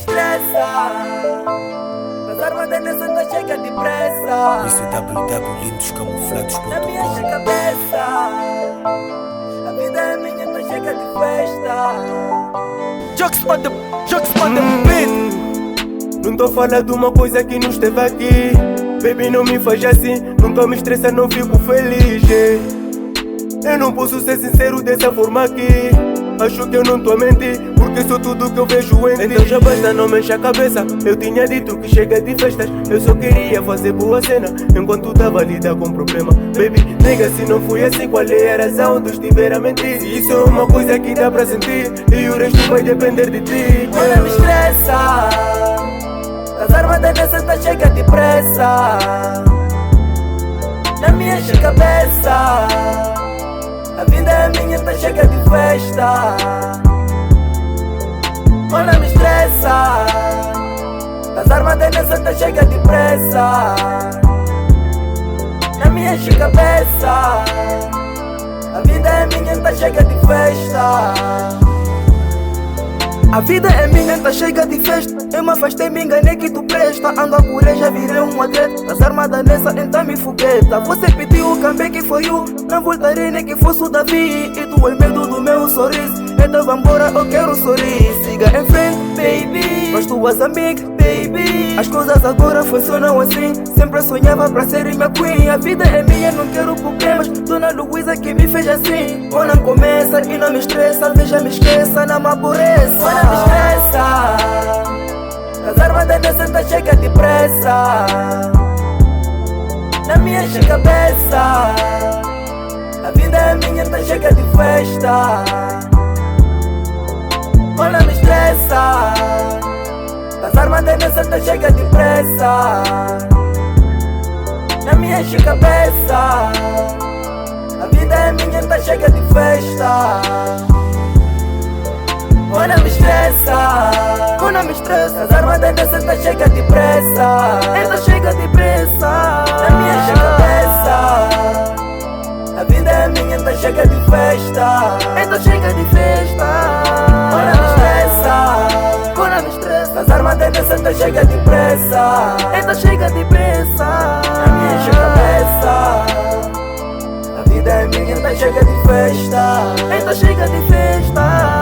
estressa, as armas da nessa tá chega depressa. Isso é www.lindoscamuflados.com. Na minha cabeça, a vida é minha, tá chega de festa. Jokes on the beat. Não tô falando de uma coisa que não esteve aqui. Baby, não me faz assim, não tô me estressando, não fico feliz. Eu não posso ser sincero dessa forma aqui. Acho que eu não tô a mentir, porque sou tudo que eu vejo em ti. Então já basta, não me enche a cabeça. Eu tinha dito que chega de festas. Eu só queria fazer boa cena, enquanto tava a lidar com problema. Baby, nega, se não foi assim, qual é a razão de estiver a mentir? Se isso é uma coisa que dá pra sentir, e o resto vai depender de ti. Olha, me estressa, as armas da nessa tá chega depressa. Na minha cabeça, a vida é minha, tá chega de festa. Olha, me estressa, as armas da nessa tá chega depressa. Na minha cabeça, a vida é minha, tá chega de festa. A vida é minha, tá chega de festa. Eu me afastei, me enganei que tu presta. Ando a por aí, já virei um atleta. As armadas nessa, então me fogueta. Você pediu o cambé que foi o. Não voltarei nem que fosse o Davi. E tu é medo do meu sorriso. Então vambora, eu quero sorrir. Siga em frente, baby. Mas tuas amigas, baby. As coisas agora funcionam assim. Sempre sonhava pra ser minha queen. A vida é minha, não quero problemas. Dona Luísa que me fez assim. Ou não começa e não me estressa. Veja, me esqueça, não me aborreça. Olha, me estressa, as armas da nessa tá chega depressa. Na minha cabeça, a vida é minha, tá chega de festa. Olha, me estressa, as armas da nessa tá chega depressa. Na minha cabeça, a vida é minha, tá chega de festa. Olha, me estressa, quando me estressa, as armas da nessa tá chega depressa. Ela chega depressa. Na minha cabeça, a vida é minha, tá chega de festa. Ela chega de festa. Olha, me estressa, quando me estressa, as armas da nessa tá chega depressa. Ela chega depressa. Na minha cabeça, a vida é minha, tá chega de festa. Ela chega de festa.